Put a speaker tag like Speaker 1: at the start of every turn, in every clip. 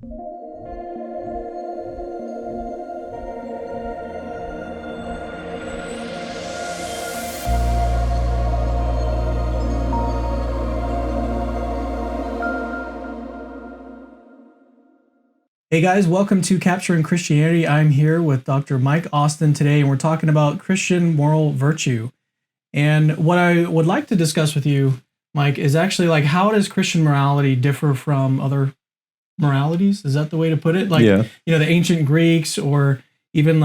Speaker 1: Hey guys, welcome to Capturing Christianity. I'm here with Dr. Mike Austin today, and we're talking about Christian moral virtue. And what I would like to discuss with you, Mike, is actually like, how does Christian morality differ from other moralities? Is that the way to put it? Like,
Speaker 2: Yeah.
Speaker 1: the ancient Greeks, or even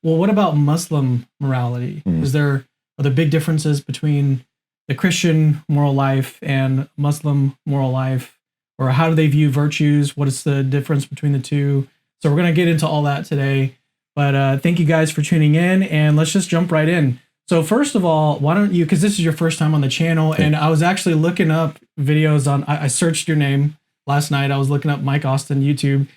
Speaker 1: what about Muslim morality? Are there big differences between the Christian moral life and Muslim moral life? Or how do they view virtues? What is the difference between the two? So we're going to get into all that today. But thank you guys for tuning in, and let's just jump right in. So first of all, why don't you, because this is your first time on the channel, and I was actually looking up videos on, I searched your name last night. I was looking up Mike Austin YouTube,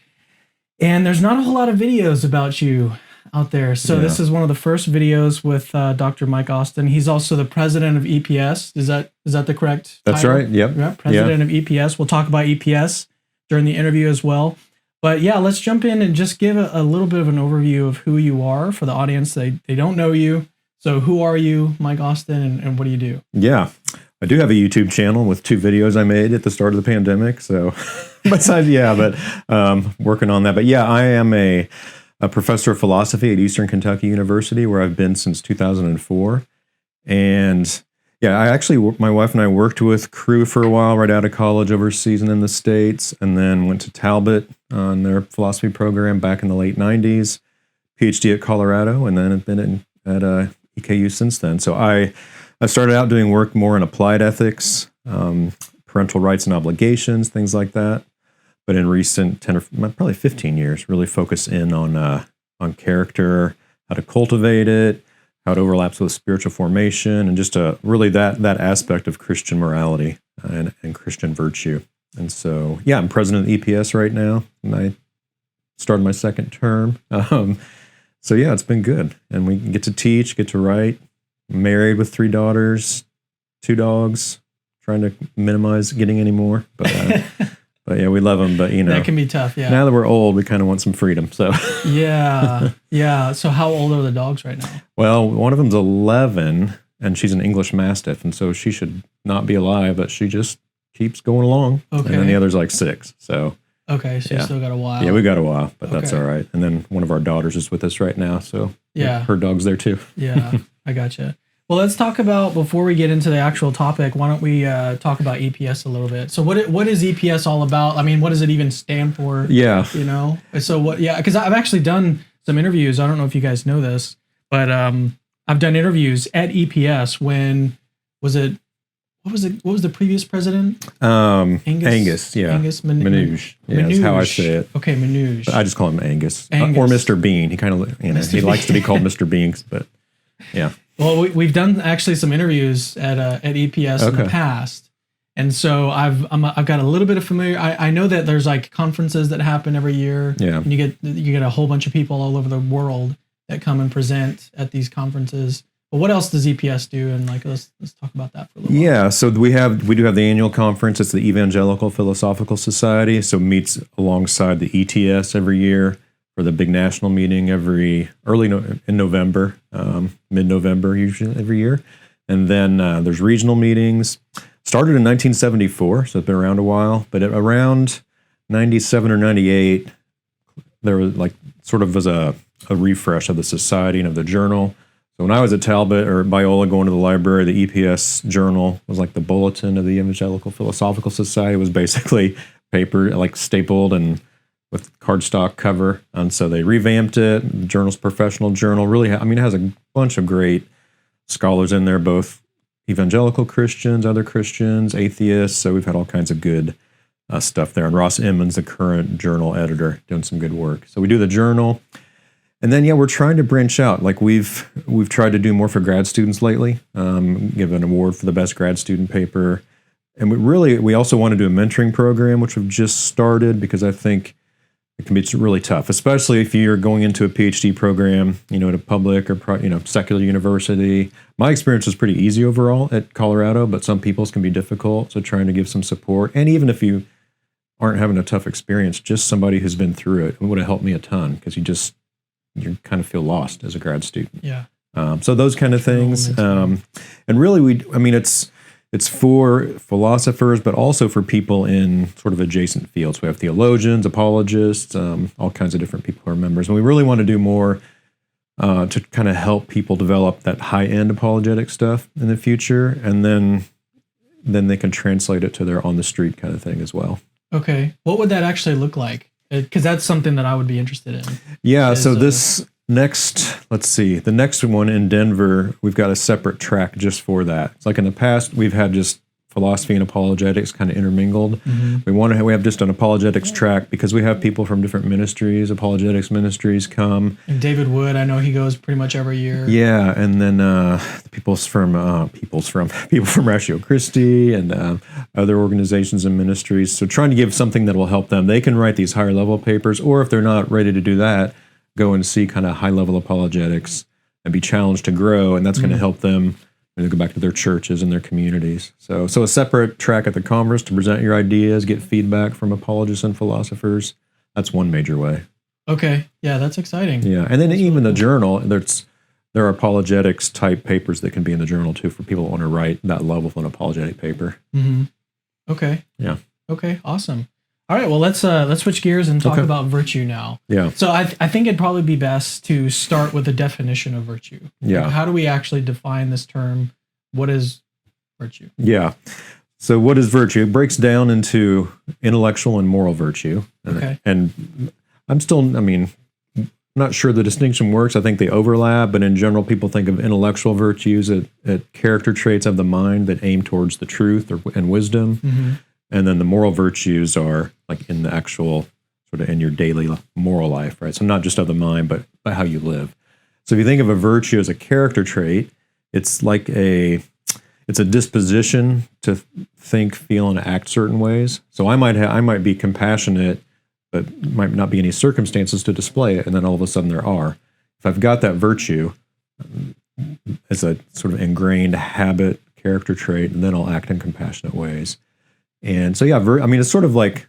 Speaker 1: and there's not a whole lot of videos about you out there. So this is one of the first videos with Dr. Mike Austin. He's also the president of EPS. Is that the correct
Speaker 2: That's
Speaker 1: title?
Speaker 2: right. Yep.
Speaker 1: Yeah, president of EPS. We'll talk about EPS during the interview as well. But yeah, let's jump in and just give a little bit of an overview of who you are for the audience. They don't know you. So who are you, Mike Austin, and what do you do?
Speaker 2: Yeah. I do have a YouTube channel with 2 videos I made at the start of the pandemic. So besides, working on that. But yeah, I am a professor of philosophy at Eastern Kentucky University, where I've been since 2004. And yeah, my wife and I worked with Crew for a while right out of college overseas and in the States, and then went to Talbot on their philosophy program back in the late 90s, PhD at Colorado, and then have been at EKU since then. So I started out doing work more in applied ethics, parental rights and obligations, things like that. But in recent 10 or probably 15 years, really focus in on character, how to cultivate it, how it overlaps with spiritual formation, and just really that aspect of Christian morality and Christian virtue. And so, yeah, I'm president of EPS right now, and I started my second term. So yeah, it's been good, and we get to teach, get to write. Married with 3 daughters, 2 dogs. Trying to minimize getting any more, but. But yeah, we love them. But
Speaker 1: that can be tough. Yeah.
Speaker 2: Now that we're old, we kind of want some freedom. So
Speaker 1: yeah. So how old are the dogs right now?
Speaker 2: Well, one of them's 11, and she's an English Mastiff, and so she should not be alive, but she just keeps going along. Okay. And then the other's like 6. So
Speaker 1: okay, so you still got a while.
Speaker 2: Yeah, we got a while, but that's all right. And then one of our daughters is with us right now, so her dog's there too.
Speaker 1: Yeah, I gotcha. Well, let's talk about, before we get into the actual topic, why don't we talk about EPS a little bit? So what is EPS all about? I mean, what does it even stand for?
Speaker 2: Yeah.
Speaker 1: So what, because I've actually done some interviews. I don't know if you guys know this, but I've done interviews at EPS when, what was the previous president?
Speaker 2: Angus, yeah.
Speaker 1: Angus
Speaker 2: Manouche. Yeah, that's how I say it.
Speaker 1: Okay, Manouche.
Speaker 2: I just call him Angus. Or Mr. Bean. He kind of, he likes to be called Mr. Beans, but yeah.
Speaker 1: Well, we've done actually some interviews at EPS in the past, and so I've got a little bit of familiar. I know that there's like conferences that happen every year. Yeah, and you get a whole bunch of people all over the world that come and present at these conferences. But what else does EPS do? And like let's talk about that for a little while.
Speaker 2: Yeah, so we do have the annual conference. It's the Evangelical Philosophical Society. So it meets alongside the ETS every year. For the big national meeting in November, mid-November usually every year. And then there's regional meetings. Started in 1974, so it's been around a while. But around 97 or 98, there was was a refresh of the society and of the journal. So when I was at Talbot or Biola going to the library, the EPS journal was like the bulletin of the Evangelical Philosophical Society. It was basically paper, like stapled and with cardstock cover, and so they revamped it. The journal's a professional journal. Really, it has a bunch of great scholars in there, both evangelical Christians, other Christians, atheists. So we've had all kinds of good stuff there. And Ross Emmons, the current journal editor, doing some good work. So we do the journal, and then we're trying to branch out. Like we've tried to do more for grad students lately. Give an award for the best grad student paper, and we also want to do a mentoring program, which we've just started because I think it can be really tough, especially if you're going into a PhD program, at a public or secular university. My experience was pretty easy overall at Colorado, but some people's can be difficult. So trying to give some support, and even if you aren't having a tough experience, just somebody who's been through it, would have helped me a ton, because you kind of feel lost as a grad student.
Speaker 1: Yeah.
Speaker 2: So those kind of things. And really, it's for philosophers, but also for people in sort of adjacent fields. We have theologians, apologists, all kinds of different people who are members. And we really want to do more to kind of help people develop that high-end apologetic stuff in the future. And then they can translate it to their on-the-street kind of thing as well.
Speaker 1: Okay. What would that actually look like? Because that's something that I would be interested in.
Speaker 2: Yeah, so this the next one in Denver, we've got a separate track just for that. It's like in the past, we've had just philosophy and apologetics kind of intermingled. Mm-hmm. We have just an apologetics track because we have people from different ministries, apologetics ministries come.
Speaker 1: And David Wood, I know he goes pretty much every year.
Speaker 2: Yeah, and then people from Ratio Christi and other organizations and ministries. So trying to give something that will help them. They can write these higher level papers, or if they're not ready to do that, go and see kind of high level apologetics and be challenged to grow, and that's going to help them go back to their churches and their communities. So a separate track at the conference to present your ideas, get feedback from apologists and philosophers. That's one major way.
Speaker 1: Okay. Yeah, that's exciting.
Speaker 2: Yeah. And then that's even really the journal, there are apologetics type papers that can be in the journal too for people who want to write that level of an apologetic paper.
Speaker 1: Mm-hmm. Okay.
Speaker 2: Yeah.
Speaker 1: Okay. Awesome. All right. Well, let's switch gears and talk about virtue now.
Speaker 2: Yeah.
Speaker 1: So I think it'd probably be best to start with the definition of virtue.
Speaker 2: Yeah.
Speaker 1: Like, how do we actually define this term? What is virtue?
Speaker 2: Yeah. So what is virtue? It breaks down into intellectual and moral virtue.
Speaker 1: Okay.
Speaker 2: And I'm not sure the distinction works. I think they overlap, but in general, people think of intellectual virtues as character traits of the mind that aim towards the truth and wisdom. Mm-hmm. And then the moral virtues are like in the actual sort of in your daily moral life, right? So not just of the mind, but by how you live. So if you think of a virtue as a character trait, it's like it's a disposition to think, feel, and act certain ways. So I might be compassionate, but might not be any circumstances to display it, and then all of a sudden there are. If I've got that virtue as a sort of ingrained habit, character trait, and then I'll act in compassionate ways. And so, yeah, it's sort of like,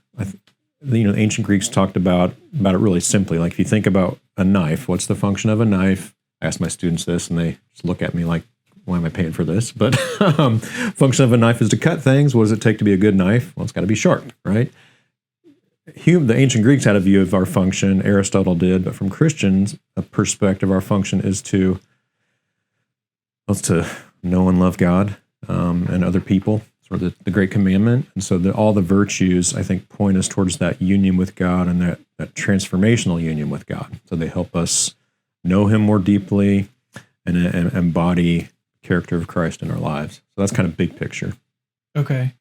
Speaker 2: the ancient Greeks talked about it really simply. Like if you think about a knife, what's the function of a knife? I ask my students this, and they just look at me like, why am I paying for this? But function of a knife is to cut things. What does it take to be a good knife? Well, it's got to be sharp, right? The ancient Greeks had a view of our function. Aristotle did, but from Christians, a perspective, our function is to know and love God and other people. Sort of the great commandment. And so all the virtues, I think, point us towards that union with God and that transformational union with God. So they help us know Him more deeply and embody character of Christ in our lives. So that's kind of big picture.
Speaker 1: Okay.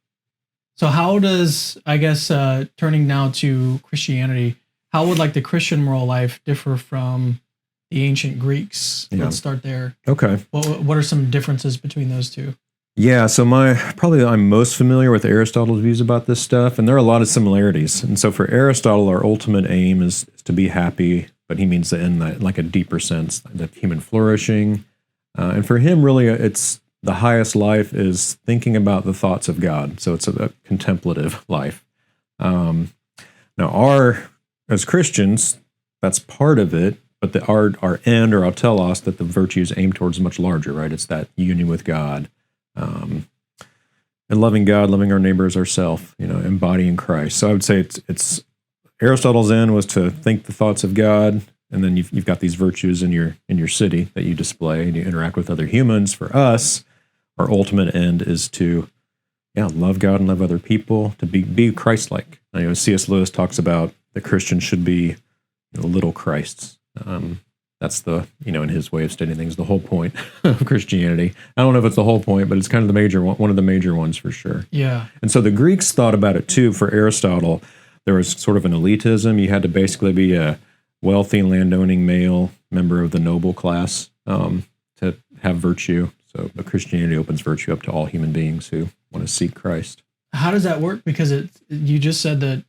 Speaker 1: So how does, I guess, turning now to Christianity, how would like the Christian moral life differ from the ancient Greeks? Yeah. Let's start there.
Speaker 2: Okay.
Speaker 1: What are some differences between those two?
Speaker 2: Yeah, so I'm most familiar with Aristotle's views about this stuff, and there are a lot of similarities. And so for Aristotle, our ultimate aim is to be happy, but he means that in like a deeper sense, that human flourishing. And for him, really, it's the highest life is thinking about the thoughts of God. So it's a contemplative life. Now, as Christians, that's part of it, but our end, or our telos, that the virtues aim towards is much larger, right? It's that union with God. And loving God, loving our neighbor as ourselves, embodying Christ. So I would say it's Aristotle's end was to think the thoughts of God, and then you've got these virtues in your city that you display and you interact with other humans. For us, our ultimate end is to love God and love other people, to be Christ-like. C.S. Lewis talks about the Christian should be little Christs. That's in his way of stating things, the whole point of Christianity. I don't know if it's the whole point, but it's kind of one of the major ones for sure.
Speaker 1: Yeah.
Speaker 2: And so the Greeks thought about it too. For Aristotle, there was sort of an elitism. You had to basically be a wealthy landowning male member of the noble class to have virtue. So Christianity opens virtue up to all human beings who want to seek Christ.
Speaker 1: How does that work? Because you just said that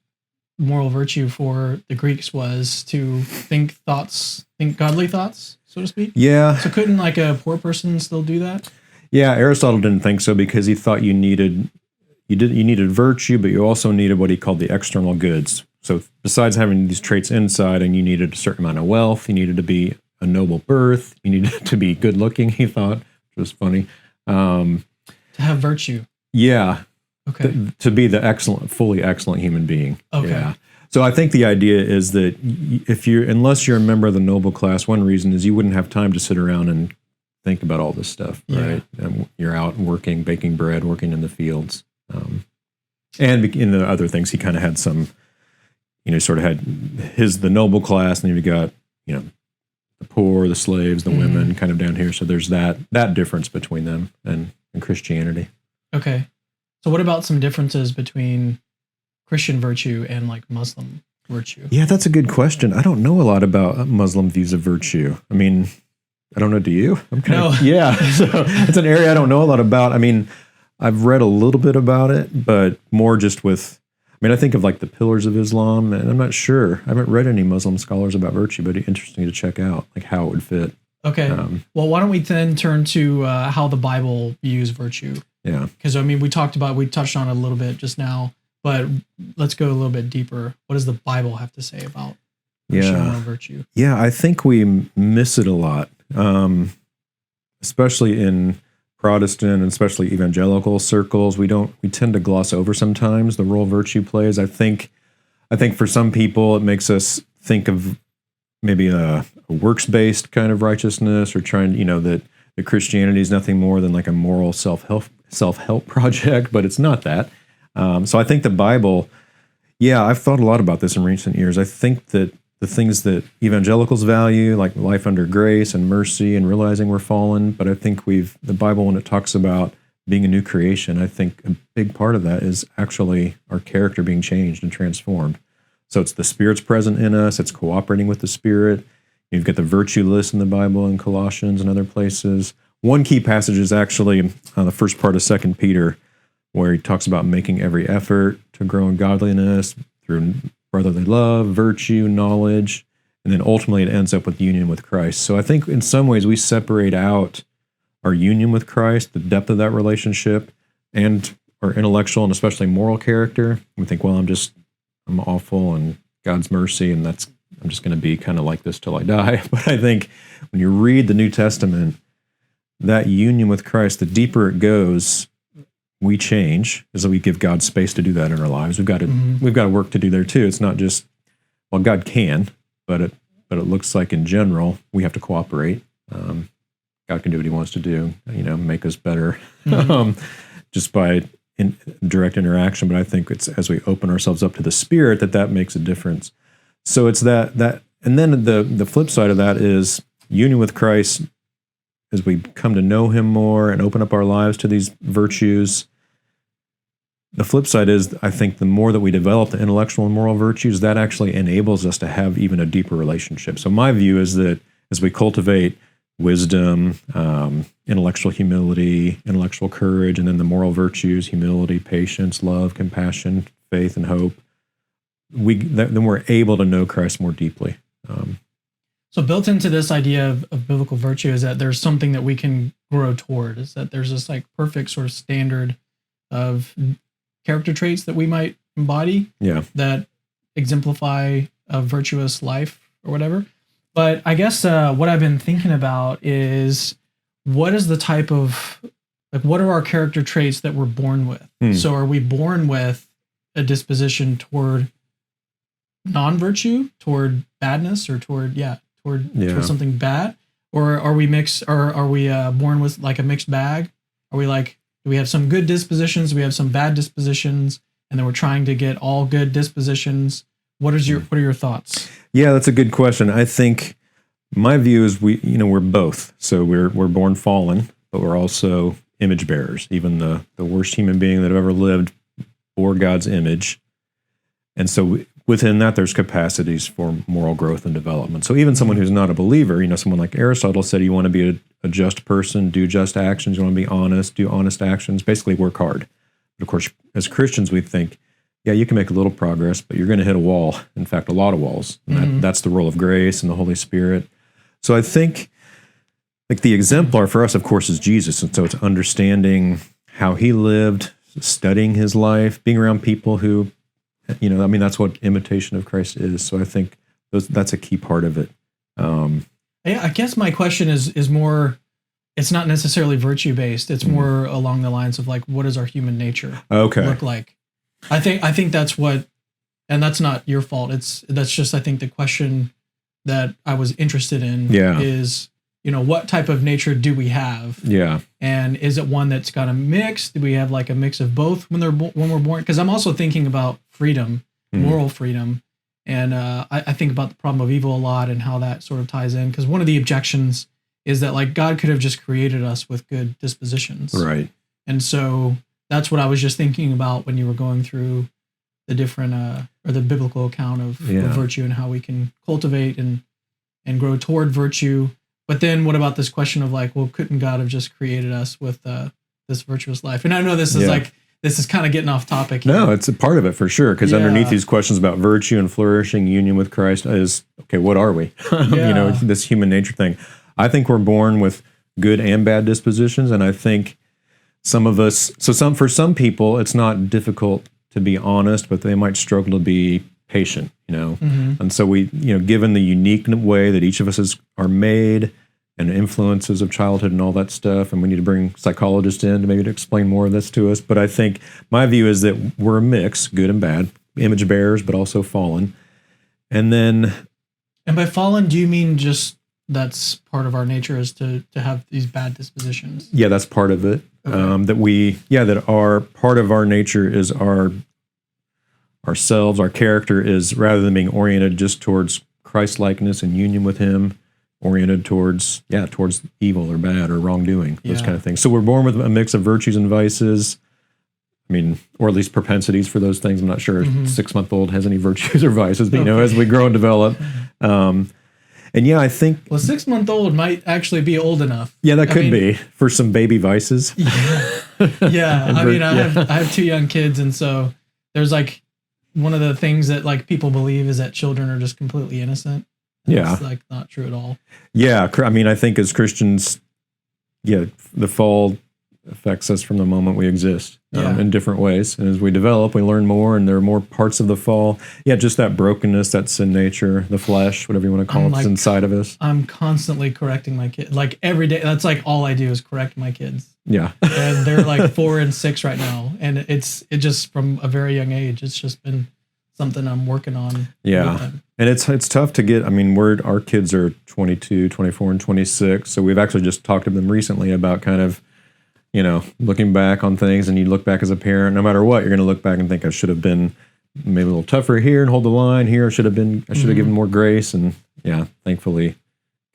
Speaker 1: moral virtue for the Greeks was to think godly thoughts, so to speak?
Speaker 2: Yeah.
Speaker 1: So couldn't like a poor person still do that?
Speaker 2: Yeah, Aristotle didn't think so because he thought you needed you needed virtue, but you also needed what he called the external goods. So besides having these traits inside, and you needed a certain amount of wealth, you needed to be a noble birth, you needed to be good looking, he thought, which was funny.
Speaker 1: To have virtue.
Speaker 2: Yeah.
Speaker 1: Okay.
Speaker 2: To be the fully excellent human being.
Speaker 1: Okay.
Speaker 2: Yeah. So I think the idea is that unless you're a member of the noble class, one reason is you wouldn't have time to sit around and think about all this stuff, right? And you're out working, baking bread, working in the fields. And in the other things, he kind of had some, sort of had the noble class, and then you got, the poor, the slaves, the women kind of down here. So there's that difference between them and Christianity.
Speaker 1: Okay. So what about some differences between Christian virtue and like Muslim virtue? Yeah,
Speaker 2: that's a good question. I don't know a lot about Muslim views of virtue. I mean, I don't know. Do you?
Speaker 1: No.
Speaker 2: Yeah. So it's an area I don't know a lot about. I mean, I've read a little bit about it, but more just I think of like the pillars of Islam, and I'm not sure. I haven't read any Muslim scholars about virtue, but it's interesting to check out like how it would fit.
Speaker 1: Okay. Well, why don't we then turn to how the Bible views virtue?
Speaker 2: Yeah.
Speaker 1: Because we touched on it a little bit just now, but let's go a little bit deeper. What does the Bible have to say about Christian virtue?
Speaker 2: Yeah, I think we miss it a lot, especially in Protestant and especially evangelical circles. We tend to gloss over sometimes the role virtue plays. I think for some people it makes us think of maybe a works-based kind of righteousness, or trying, that Christianity is nothing more than like a moral self-help project, but it's not that. So I think the Bible, I've thought a lot about this in recent years. I think that the things that evangelicals value, like life under grace and mercy and realizing we're fallen, but I think the Bible, when it talks about being a new creation, I think a big part of that is actually our character being changed and transformed. So it's the Spirit's present in us, it's cooperating with the Spirit. You've got the virtue list in the Bible in Colossians and other places. One key passage is actually the first part of 2 Peter, where he talks about making every effort to grow in godliness through brotherly love, virtue, knowledge, and then ultimately it ends up with union with Christ. So I think in some ways we separate out our union with Christ, the depth of that relationship, and our intellectual and especially moral character. We think, well, I'm awful and God's mercy, and I'm just going to be kind of like this till I die. But I think when you read the New Testament, that union with Christ, the deeper it goes, we change as we give God space to do that in our lives. We've got work to do there too. It's not just, well, God can, but it looks like in general we have to cooperate. God can do what He wants to do, make us better, just by direct interaction. But I think it's as we open ourselves up to the Spirit that makes a difference. So it's that, and then the flip side of that is union with Christ. As we come to know Him more and open up our lives to these virtues, the flip side is, I think the more that we develop the intellectual and moral virtues, that actually enables us to have even a deeper relationship. So my view is that as we cultivate wisdom, intellectual humility, intellectual courage, and then the moral virtues, humility, patience, love, compassion, faith, and hope, then we're able to know Christ more deeply.
Speaker 1: So built into this idea of biblical virtue is that there's something that we can grow toward, is that there's this like perfect sort of standard of character traits that we might embody that exemplify a virtuous life or whatever. But I guess what I've been thinking about is what is the type of, like, what are our character traits that we're born with? So are we born with a disposition toward non-virtue, toward badness, or toward something bad, or are we mixed? Or are we born with like a mixed bag? Are we like, do we have some good dispositions? Do we have some bad dispositions? And then we're trying to get all good dispositions. What are your thoughts? Yeah,
Speaker 2: that's a good question. I think my view is we're both. So we're born fallen, but we're also image bearers. Even the worst human being that have ever lived bore God's image, and so within that, there's capacities for moral growth and development. So even someone who's not a believer, someone like Aristotle said, you want to be a just person, do just actions. You want to be honest, do honest actions, basically work hard. But of course, as Christians, we think, you can make a little progress, but you're going to hit a wall. In fact, a lot of walls. And that's the role of grace and the Holy Spirit. So I think like the exemplar for us, of course, is Jesus. And so it's understanding how He lived, studying his life, being around people who, that's what imitation of Christ is. So I think that's a key part of it.
Speaker 1: Yeah, I guess my question is more, it's not necessarily virtue based. It's more along the lines of like, what does our human nature look like? I think that's what, and that's not your fault. That's just, I think the question that I was interested in is, what type of nature do we have? Yeah. And is it one that's got a mix? Do we have like a mix of both when we're born? Because I'm also thinking about freedom, moral freedom. And I think about the problem of evil a lot and how that sort of ties in. Because one of the objections is that like God could have just created us with good dispositions. Right. And so that's what I was just thinking about when you were going through the different or the biblical account of virtue and how we can cultivate and grow toward virtue. But then what about this question of like, well, couldn't God have just created us with this virtuous life? And I know this is kind of getting off topic here.
Speaker 2: No, it's a part of it for sure. Because underneath these questions about virtue and flourishing, union with Christ is, okay, what are we? This human nature thing. I think we're born with good and bad dispositions. And I think for some people, it's not difficult to be honest, but they might struggle to be patient, And so we, given the unique way that each of us are made and influences of childhood and all that stuff, and we need to bring psychologists in to maybe to explain more of this to us. But I think my view is that we're a mix, good and bad, image bearers, but also fallen. And
Speaker 1: by fallen, do you mean just that's part of our nature is to have these bad dispositions?
Speaker 2: Yeah, that's part of it. Okay. That our part of our nature is ourselves, our character is, rather than being oriented just towards Christ-likeness and union with Him, oriented towards evil or bad or wrongdoing, those kind of things. So we're born with a mix of virtues and vices. I mean, or at least propensities for those things. I'm not sure a 6-month-old has any virtues or vices, but as we grow and develop. I think...
Speaker 1: Well, 6-month-old might actually be old enough.
Speaker 2: Yeah, that could be for some baby vices.
Speaker 1: Yeah. I have 2 young kids, and so there's like one of the things that like people believe is that children are just completely innocent. It's like not true at all.
Speaker 2: Yeah. I mean, I think as Christians, the fall affects us from the moment we exist in different ways. And as we develop, we learn more, and there are more parts of the fall. Yeah, just that brokenness, that sin nature, the flesh, whatever you want to call it, inside of us.
Speaker 1: I'm constantly correcting my kids. Like every day, that's like all I do is correct my kids.
Speaker 2: Yeah.
Speaker 1: And they're like 4 and 6 right now. And it just from a very young age, it's just been something I'm working on.
Speaker 2: Yeah. And it's tough to get, our kids are 22, 24, and 26. So we've actually just talked to them recently about kind of, looking back on things, and you look back as a parent, no matter what, you're going to look back and think I should have been maybe a little tougher here and hold the line here. I should have given more grace. And thankfully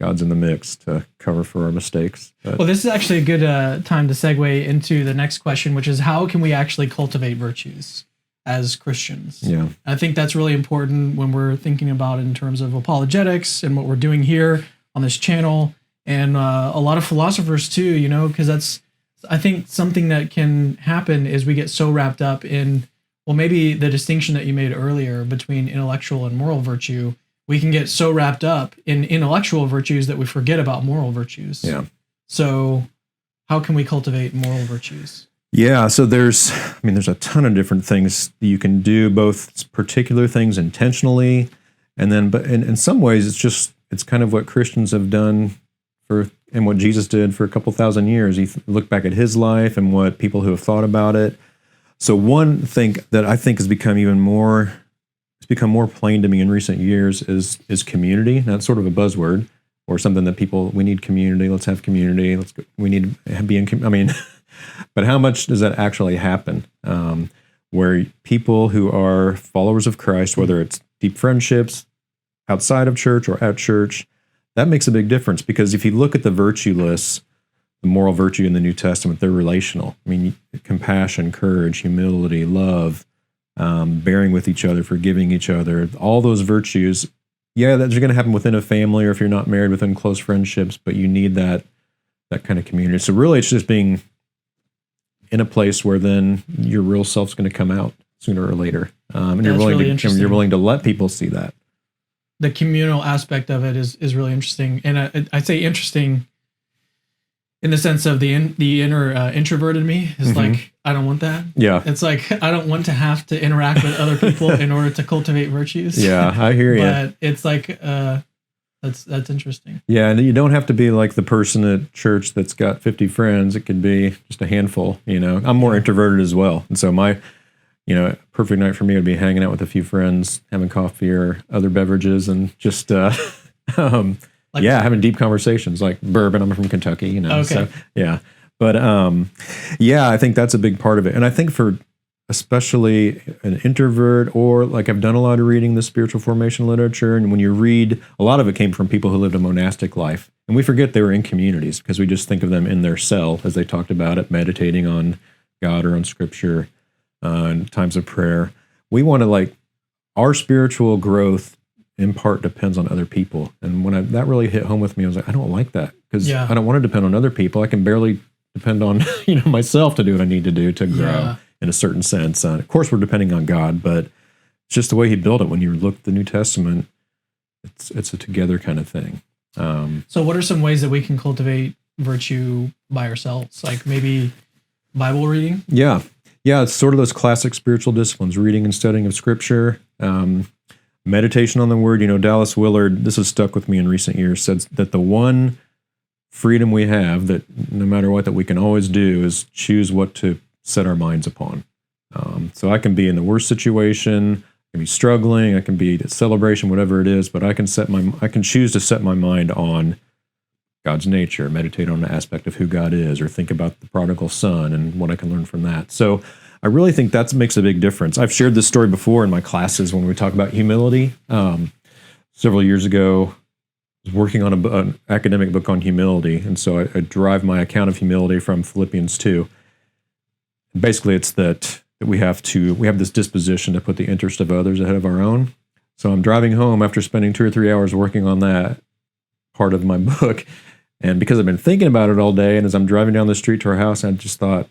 Speaker 2: God's in the mix to cover for our mistakes. But.
Speaker 1: Well, this is actually a good time to segue into the next question, which is how can we actually cultivate virtues as Christians? Yeah. I think that's really important when we're thinking about it in terms of apologetics and what we're doing here on this channel, and a lot of philosophers too, because that's, I think something that can happen is we get so wrapped up in, well, maybe the distinction that you made earlier between intellectual and moral virtue, we can get so wrapped up in intellectual virtues that we forget about moral virtues. Yeah. So how can we cultivate moral virtues?
Speaker 2: Yeah, so there's a ton of different things you can do, both particular things intentionally, but in some ways it's kind of what Christians have done and what Jesus did for a couple thousand years. You look back at His life and what people who have thought about it. So one thing that I think has become more plain to me in recent years is community. That's sort of a buzzword or something that we need community. Let's have community. We need to be in. But how much does that actually happen? Where people who are followers of Christ, whether it's deep friendships outside of church or at church, that makes a big difference. Because if you look at the virtue lists, the moral virtue in the New Testament, they're relational. Compassion, courage, humility, love, bearing with each other, forgiving each other, all those virtues. Yeah, that's going to happen within a family, or if you're not married, within close friendships, but you need that kind of community. So really it's just being in a place where then your real self's going to come out sooner or later. And you're willing to let people see that.
Speaker 1: The communal aspect of it is really interesting. And I say interesting in the sense of the inner introverted me is like, I don't want that.
Speaker 2: Yeah.
Speaker 1: It's like, I don't want to have to interact with other people in order to cultivate virtues.
Speaker 2: Yeah, I hear you.
Speaker 1: But it's like, that's interesting.
Speaker 2: Yeah, and you don't have to be like the person at church that's got 50 friends. It could be just a handful, I'm more introverted as well. And so my, perfect night for me would be hanging out with a few friends, having coffee or other beverages, and just, having deep conversations like bourbon. I'm from Kentucky,
Speaker 1: Okay.
Speaker 2: So, yeah. But, I think that's a big part of it. And I think for especially an introvert, or like I've done a lot of reading the spiritual formation literature, and when you read, a lot of it came from people who lived a monastic life, and we forget they were in communities because we just think of them in their cell, as they talked about it, meditating on God or on scripture, in times of prayer. We want to our spiritual growth in part depends on other people, and when that really hit home with me, I was like, I don't like that, because I don't want to depend on other people. I can barely depend on myself to do what I need to do to grow. In a certain sense. Of course, we're depending on God, but it's just the way he built it. When you look at the New Testament, it's a together kind of thing.
Speaker 1: So what are some ways that we can cultivate virtue by ourselves? Like maybe Bible reading?
Speaker 2: Yeah. It's sort of those classic spiritual disciplines, reading and studying of scripture, meditation on the word. Dallas Willard, this has stuck with me in recent years, said that the one freedom we have, that no matter what, that we can always do, is choose what to set our minds upon. So I can be in the worst situation, I can be struggling, I can be at celebration, whatever it is, but I can choose to set my mind on God's nature, meditate on an aspect of who God is, or think about the prodigal son and what I can learn from that. So I really think that makes a big difference. I've shared this story before in my classes when we talk about humility. Several years ago, I was working on an academic book on humility, and so I derive my account of humility from Philippians 2. Basically, it's that we have this disposition to put the interest of others ahead of our own. So I'm driving home after spending 2 or 3 hours working on that part of my book, and because I've been thinking about it all day, and as I'm driving down the street to our house, I just thought,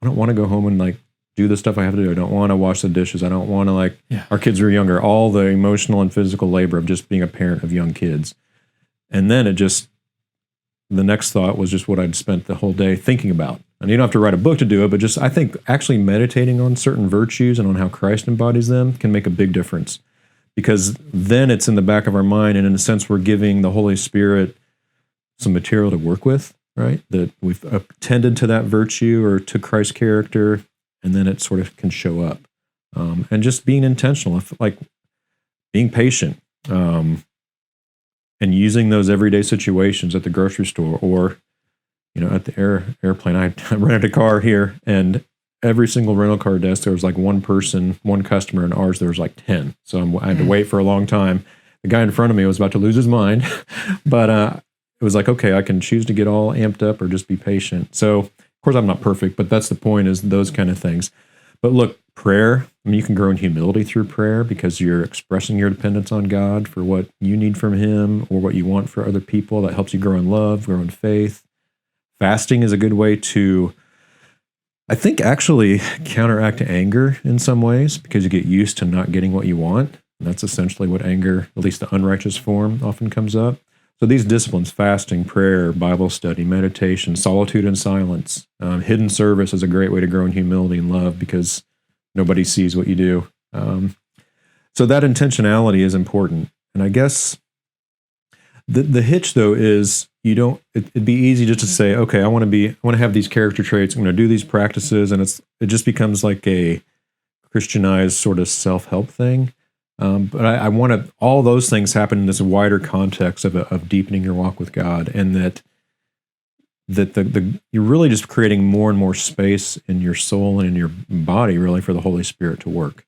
Speaker 2: I don't want to go home and do the stuff I have to do. I don't want to wash the dishes. I don't want to our kids were younger, all the emotional and physical labor of just being a parent of young kids. And then the next thought was just what I'd spent the whole day thinking about. And you don't have to write a book to do it, but just I think actually meditating on certain virtues and on how Christ embodies them can make a big difference. Because then it's in the back of our mind, and in a sense, we're giving the Holy Spirit some material to work with, right? That we've attended to that virtue or to Christ's character, and then it sort of can show up. And just being intentional, being patient, and using those everyday situations at the grocery store, or at the airplane. I rented a car here, and every single rental car desk, there was one person, one customer, and ours there was 10. So I had to wait for a long time. The guy in front of me was about to lose his mind, but it was okay, I can choose to get all amped up or just be patient. So of course I'm not perfect, but that's the point, is those kind of things. But look, prayer, you can grow in humility through prayer, because you're expressing your dependence on God for what you need from him or what you want for other people. That helps you grow in love, grow in faith. Fasting is a good way to, I think, actually counteract anger in some ways, because you get used to not getting what you want. And that's essentially what anger, at least the unrighteous form, often comes up. So these disciplines, fasting, prayer, Bible study, meditation, solitude and silence, hidden service is a great way to grow in humility and love, because nobody sees what you do. So that intentionality is important. And I guess the hitch, though, is it'd be easy just to say, okay, I want to have these character traits, I'm going to do these practices, and it just becomes like a Christianized sort of self-help thing. But I want all those things happen in this wider context of deepening your walk with God, and that you're really just creating more and more space in your soul and in your body, really, for the Holy Spirit to work.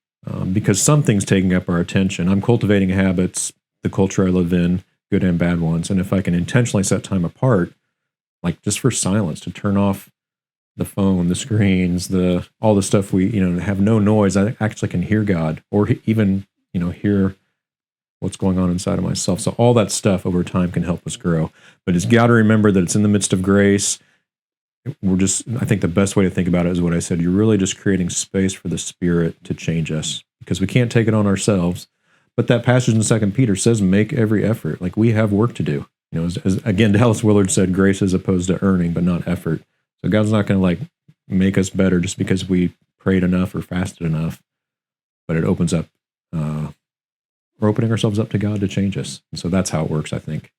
Speaker 2: Because something's taking up our attention. I'm cultivating habits, the culture I live in, good and bad ones. And if I can intentionally set time apart, just for silence, to turn off the phone, the screens, all the stuff we, have no noise, I actually can hear God, or even, hear what's going on inside of myself. So all that stuff over time can help us grow. But it's got to remember that it's in the midst of grace. I think the best way to think about it is what I said. You're really just creating space for the Spirit to change us, because we can't take it on ourselves. But that passage in 2 Peter says, make every effort. We have work to do. Again, Dallas Willard said, grace is opposed to earning, but not effort. So God's not going to like make us better just because we prayed enough or fasted enough, but it opens up, we're opening ourselves up to God to change us. And so that's how it works, I think.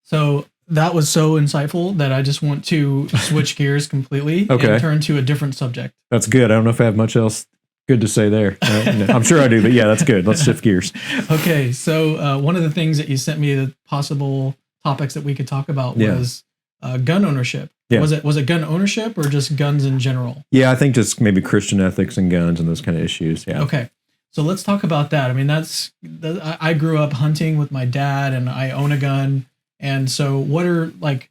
Speaker 1: So that was so insightful that I just want to switch gears completely and turn to a different subject.
Speaker 2: That's good. I don't know if I have much else good to say there. I'm sure I do, but yeah, that's good. Let's shift gears.
Speaker 1: Okay. So one of the things that you sent me, the possible topics that we could talk about was gun ownership. Yeah. Was it gun ownership or just guns in general?
Speaker 2: Yeah, I think just maybe Christian ethics and guns and those kind of issues. Yeah.
Speaker 1: Okay. So let's talk about that. I mean, I grew up hunting with my dad and I own a gun. And so what are like,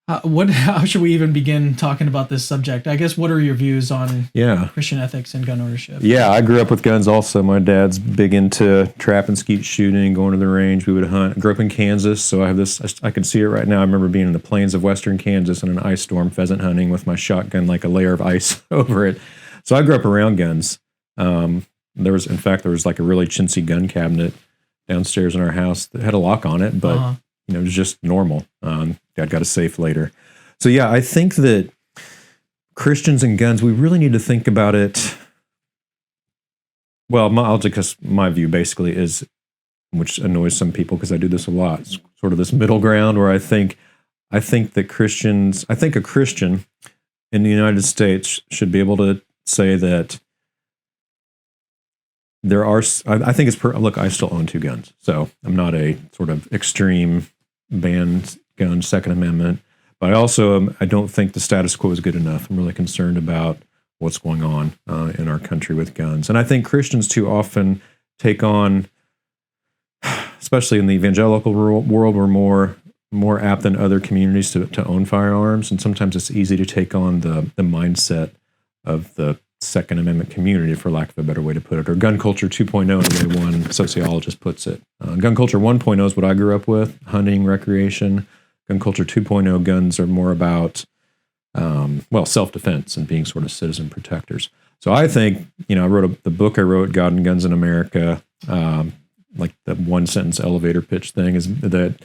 Speaker 1: how should we even begin talking about this subject? I guess, what are your views on Christian ethics and gun ownership?
Speaker 2: Yeah, I grew up with guns also. My dad's big into trap and skeet shooting, going to the range. We would hunt. I grew up in Kansas, so I have this, I can see it right now. I remember being in the plains of western Kansas in an ice storm, pheasant hunting with my shotgun, like a layer of ice over it. So I grew up around guns. There was like a really chintzy gun cabinet downstairs in our house that had a lock on it, but it was just normal. Dad got a safe later. So yeah, I think that Christians and guns, we really need to think about it. Well, my view basically is, which annoys some people because I do this a lot, it's sort of this middle ground where I think that a Christian in the United States should be able to say that there are, I think it's, look, I still own 2 guns, so I'm not a sort of extreme ban gun, Second Amendment, but I also, I don't think the status quo is good enough. I'm really concerned about what's going on in our country with guns. And I think Christians too often take on, especially in the evangelical world, we're more apt than other communities to own firearms. And sometimes it's easy to take on the mindset of the Second Amendment community, for lack of a better way to put it, or gun culture 2.0, the way one sociologist puts it. Gun culture 1.0 is what I grew up with, hunting, recreation. Gun culture 2.0, guns are more about, self-defense and being sort of citizen protectors. So I think, I wrote the book I wrote, God and Guns in America, like the one sentence elevator pitch thing is that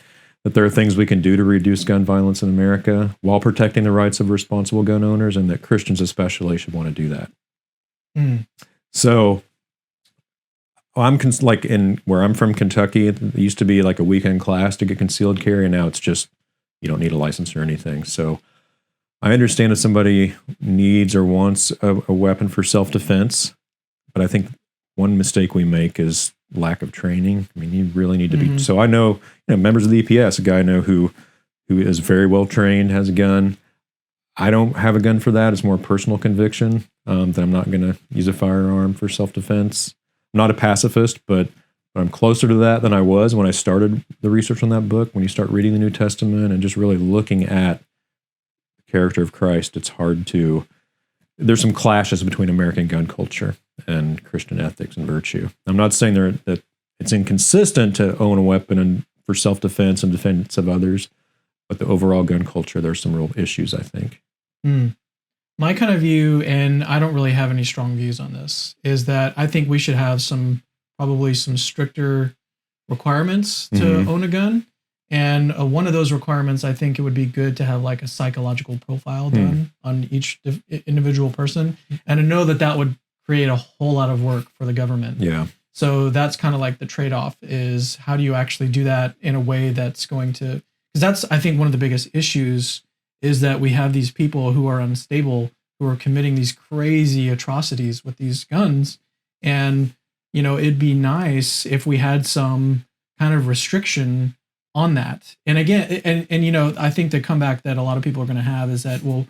Speaker 2: there are things we can do to reduce gun violence in America while protecting the rights of responsible gun owners, and that Christians especially should want to do that. So I'm like in where I'm from, Kentucky, it used to be like a weekend class to get concealed carry, and now it's just, you don't need a license or anything. So I understand if somebody needs or wants a weapon for self-defense, but I think one mistake we make is lack of training. I mean, you really need to be. So I know, members of the EPS, a guy I know who is very well trained, has a gun. I don't have a gun for that. It's more personal conviction that I'm not going to use a firearm for self-defense. I'm not a pacifist, but I'm closer to that than I was when I started the research on that book. When you start reading the New Testament and just really looking at the character of Christ, it's hard to, there's some clashes between American gun culture and Christian ethics and virtue. I'm not saying that it's inconsistent to own a weapon and for self-defense and defense of others, but the overall gun culture, there's some real issues, I think.
Speaker 1: My kind of view, and I don't really have any strong views on this, is that I think we should have probably some stricter requirements to own a gun. And one of those requirements, I think it would be good to have like a psychological profile done on each individual person. And to know that would create a whole lot of work for the government. Yeah. So that's kind of like the trade-off is how do you actually do that in a way that's going to, because that's, I think, one of the biggest issues is that we have these people who are unstable, who are committing these crazy atrocities with these guns. And, it'd be nice if we had some kind of restriction on that. And again, and I think the comeback that a lot of people are going to have is that, well,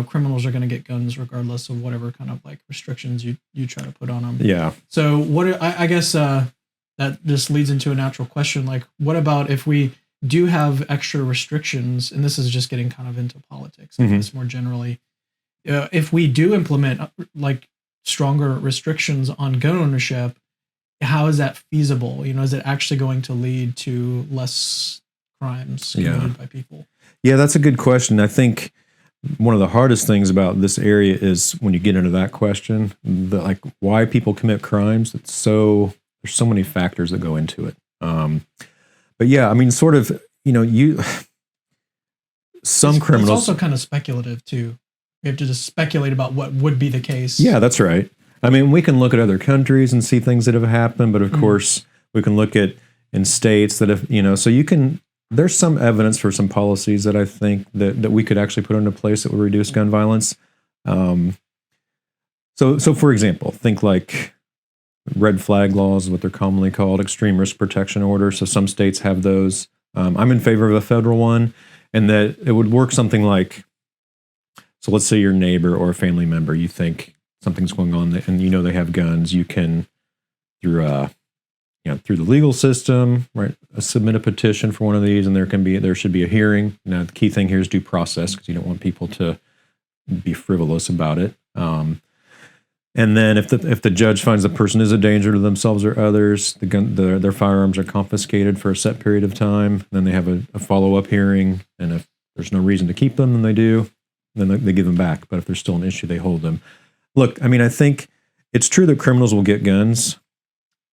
Speaker 1: criminals are going to get guns regardless of whatever kind of like restrictions you try to put on them. Yeah. So I guess that just leads into a natural question. Like, what about if we do have extra restrictions, and this is just getting kind of into politics, I guess more generally, if we do implement like stronger restrictions on gun ownership, how is that feasible? Is it actually going to lead to less crimes committed by people? Yeah, that's a good question. I think one of the hardest things about this area is when you get into that question, like why people commit crimes. There's so many factors that go into it.
Speaker 2: But yeah, I mean, sort of, some criminals.
Speaker 1: It's also kind of speculative too. We have to just speculate about what would be the case.
Speaker 2: Yeah, that's right. I mean, we can look at other countries and see things that have happened, but of course, we can look at in states that have, so there's some evidence for some policies that I think that we could actually put into place that would reduce gun violence. So for example, think like red flag laws, what they're commonly called, extreme risk protection orders. So some states have those. I'm in favor of a federal one, and that it would work something like, so let's say your neighbor or a family member, you think something's going on and they have guns, you can, through the legal system, right, submit a petition for one of these, and there should be a hearing. Now, the key thing here is due process, because you don't want people to be frivolous about it. And then if the judge finds the person is a danger to themselves or others, their firearms are confiscated for a set period of time. Then they have a follow-up hearing, and if there's no reason to keep them, then they do. Then they give them back. But if there's still an issue, they hold them. Look, I mean, I think it's true that criminals will get guns,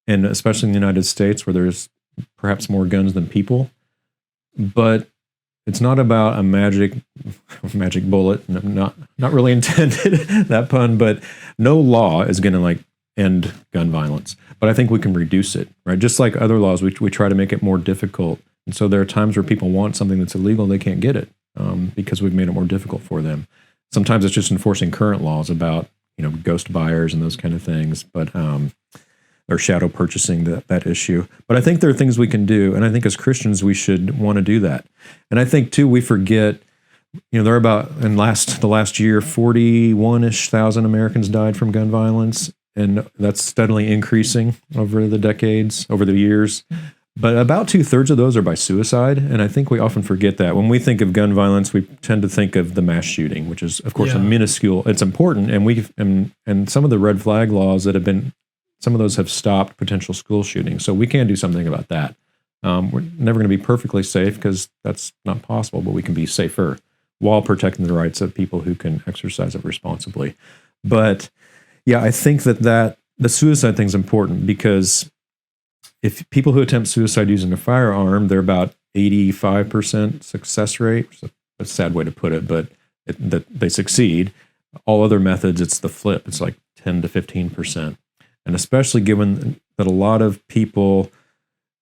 Speaker 2: and especially in the United States, where there's perhaps more guns than people. But it's not about a magic bullet. Not really intended, that pun, but no law is going to end gun violence. But I think we can reduce it, right? Just like other laws, we try to make it more difficult. And so there are times where people want something that's illegal, they can't get it because we've made it more difficult for them. Sometimes it's just enforcing current laws about ghost buyers and those kind of things, but or shadow purchasing, that issue. But I think there are things we can do, and I think as Christians we should want to do that. And I think too we forget, there are about the last year 41,000-ish Americans died from gun violence, and that's steadily increasing over the years. But about 2/3 of those are by suicide, and I think we often forget that. When we think of gun violence, we tend to think of the mass shooting, which is, of course, a minuscule. It's important, and some of the red flag laws that have been, some of those have stopped potential school shootings. So we can do something about that. We're never going to be perfectly safe because that's not possible, but we can be safer while protecting the rights of people who can exercise it responsibly. But yeah, I think that the suicide thing is important, because if people who attempt suicide using a firearm, they're about 85% success rate. It's a sad way to put it, but that they succeed. All other methods, it's the flip. It's like 10 to 15%. And especially given that a lot of people,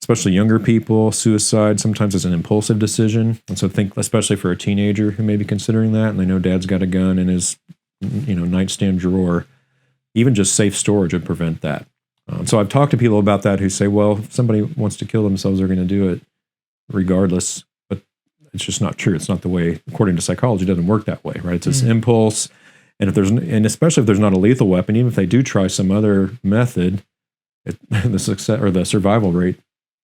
Speaker 2: especially younger people, suicide sometimes is an impulsive decision. And so think, especially for a teenager who may be considering that, and they know dad's got a gun in his nightstand drawer, even just safe storage would prevent that. So I've talked to people about that who say, well, if somebody wants to kill themselves, they're going to do it regardless. But it's just not true. It's not the way, according to psychology, it doesn't work that way, right? It's this impulse. And especially if there's not a lethal weapon, even if they do try some other method, the success or the survival rate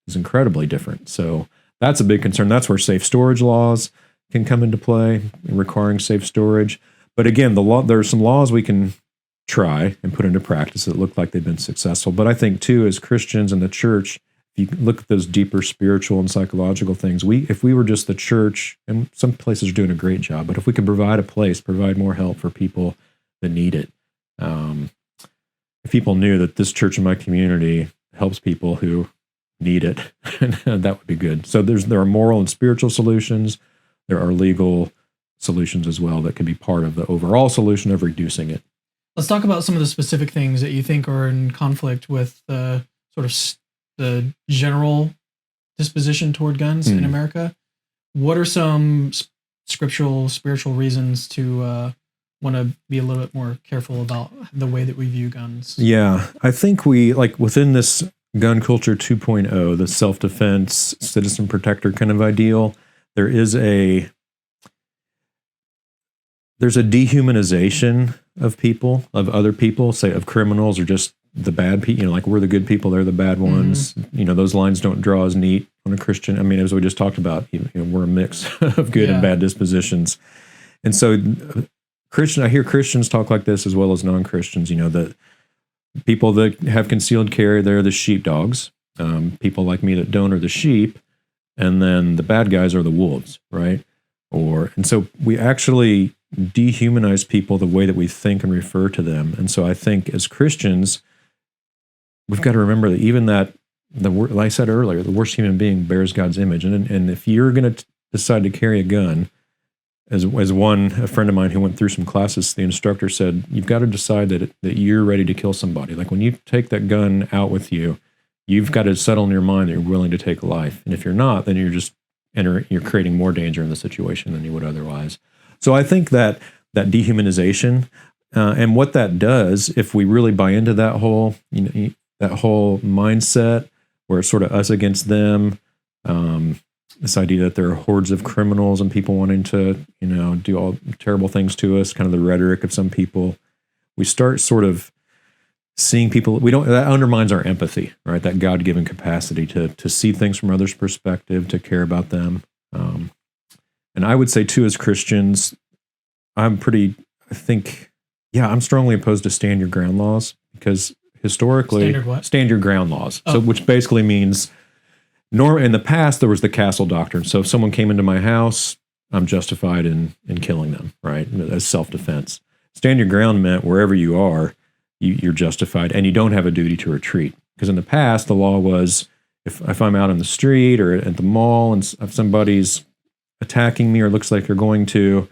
Speaker 2: is incredibly different. So that's a big concern. That's where safe storage laws can come into play, requiring safe storage. But again, there are some laws we can try and put into practice that look like they've been successful. But I think too, as Christians in the church, if you look at those deeper spiritual and psychological things, if we were just the church, and some places are doing a great job, but if we could provide more help for people that need it. If people knew that this church in my community helps people who need it, that would be good. So there are moral and spiritual solutions. There are legal solutions as well that could be part of the overall solution of reducing it.
Speaker 1: Let's talk about some of the specific things that you think are in conflict with the sort of the general disposition toward guns in America. What are some scriptural, spiritual reasons to want to be a little bit more careful about the way that we view guns? Yeah,
Speaker 2: I think we, within this gun culture 2.0, the self-defense, citizen protector kind of ideal, there's a dehumanization of people, of other people, say of criminals or just the bad people, we're the good people, they're the bad ones. Those lines don't draw as neat on a Christian. I mean, as we just talked about, we're a mix of good and bad dispositions. And so I hear Christians talk like this as well as non-Christians, that people that have concealed carry, they're the sheepdogs. People like me that don't are the sheep. And then the bad guys are the wolves, right? And so we actually dehumanize people the way that we think and refer to them. And so I think as Christians, we've got to remember that even that like I said earlier, the worst human being bears God's image. And if you're going to decide to carry a gun, as a friend of mine who went through some classes, the instructor said, you've got to decide that you're ready to kill somebody. Like when you take that gun out with you, you've got to settle in your mind that you're willing to take a life. And if you're not, then you're creating more danger in the situation than you would otherwise. So I think that dehumanization and what that does, if we really buy into that whole mindset where it's sort of us against them, this idea that there are hordes of criminals and people wanting to, do all terrible things to us, kind of the rhetoric of some people, we start sort of seeing people, that undermines our empathy, right? That God-given capacity to see things from others' perspective, to care about them. And I would say too, as Christians, I'm strongly opposed to stand your ground laws, because historically, stand your ground laws. Oh. So, which basically means, in the past, there was the castle doctrine. So if someone came into my house, I'm justified in killing them, right? As self-defense. Stand your ground meant wherever you are, you're justified, and you don't have a duty to retreat. Because in the past, the law was, if I'm out on the street or at the mall and if somebody's attacking me or looks like they're going to,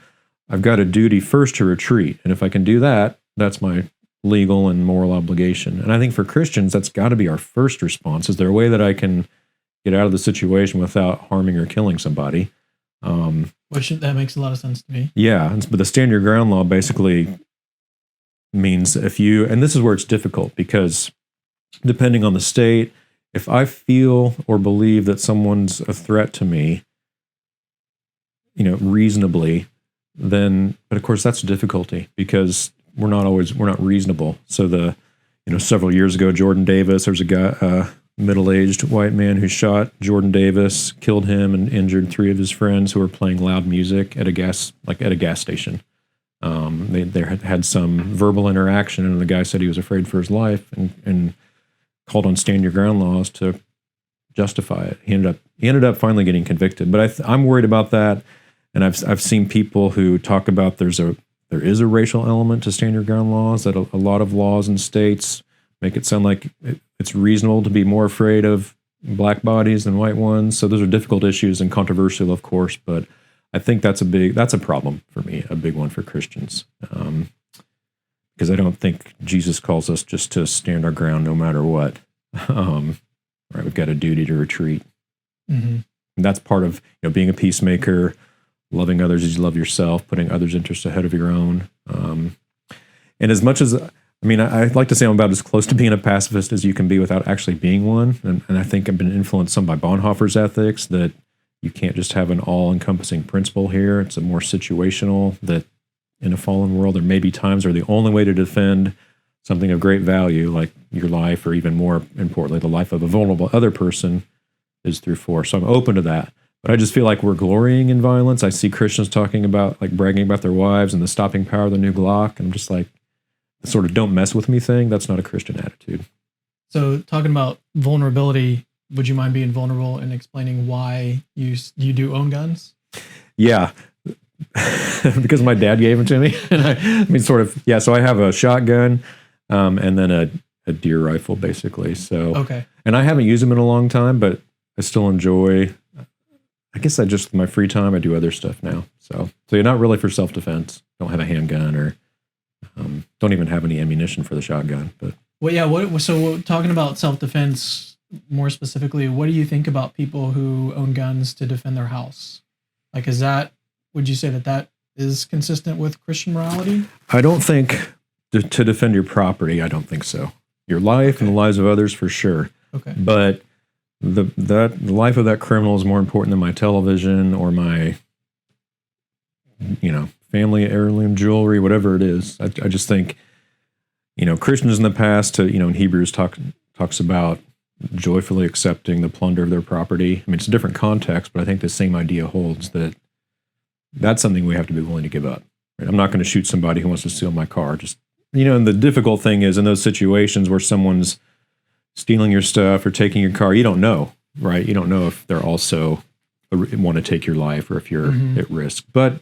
Speaker 2: I've got a duty first to retreat. And if I can do that, that's my legal and moral obligation. And I think for Christians, that's got to be our first response. Is there a way that I can get out of the situation without harming or killing somebody?
Speaker 1: That makes a lot of sense to me.
Speaker 2: Yeah, but the stand your ground law basically means and this is where it's difficult, because depending on the state, if I feel or believe that someone's a threat to me, reasonably, then, but of course that's a difficulty, because we're not reasonable. So several years ago, Jordan Davis, there's a guy, middle-aged white man who shot Jordan Davis, killed him, and injured 3 of his friends who were playing loud music at a gas station. They had some verbal interaction, and the guy said he was afraid for his life, and called on stand your ground laws to justify it. He ended up finally getting convicted. But I'm worried about that, and I've seen people who talk about there is a racial element to stand your ground laws, that a lot of laws in states make it sound like it's reasonable to be more afraid of black bodies than white ones. So those are difficult issues and controversial, of course, but I think that's a problem for me, a big one for Christians. Because I don't think Jesus calls us just to stand our ground no matter what. Right, we've got a duty to retreat. Mm-hmm. And that's part of being a peacemaker, loving others as you love yourself, putting others' interests ahead of your own. And as much as, I'd like to say I'm about as close to being a pacifist as you can be without actually being one. And I think I've been influenced some by Bonhoeffer's ethics, that you can't just have an all-encompassing principle here. It's a more situational, that in a fallen world, there may be times where the only way to defend something of great value, like your life, or even more importantly, the life of a vulnerable other person, is through force. So I'm open to that. But I just feel like we're glorying in violence. I see Christians talking about, bragging about their wives and the stopping power of the new Glock. And I'm just like, the sort of don't mess with me thing, that's not a Christian attitude. So
Speaker 1: talking about vulnerability, would you mind being vulnerable and explaining why you do own guns?
Speaker 2: Yeah. Because my dad gave them to me. And so I have a shotgun and then a deer rifle, basically. So,
Speaker 1: okay.
Speaker 2: And I haven't used them in a long time, but I still enjoy, I guess my free time, I do other stuff now. So you're not really for self-defense. Don't have a handgun, or don't even have any ammunition for the shotgun. But
Speaker 1: well, yeah. So talking about self-defense more specifically, what do you think about people who own guns to defend their house? Would you say that is consistent with Christian morality? I don't think to defend your property. I don't think so. Your life and the lives of others, for sure. Okay. But the life of that criminal is more important than my television or my, family heirloom jewelry, whatever it is. I just think, Christians in the past, in Hebrews talks about joyfully accepting the plunder of their property. It's a different context, but I think the same idea holds, that that's something we have to be willing to give up. Right? I'm not going to shoot somebody who wants to steal my car. Just, and the difficult thing is in those situations where someone's stealing your stuff or taking your car, you don't know, right? You don't know if they're also want to take your life or if you're at risk. But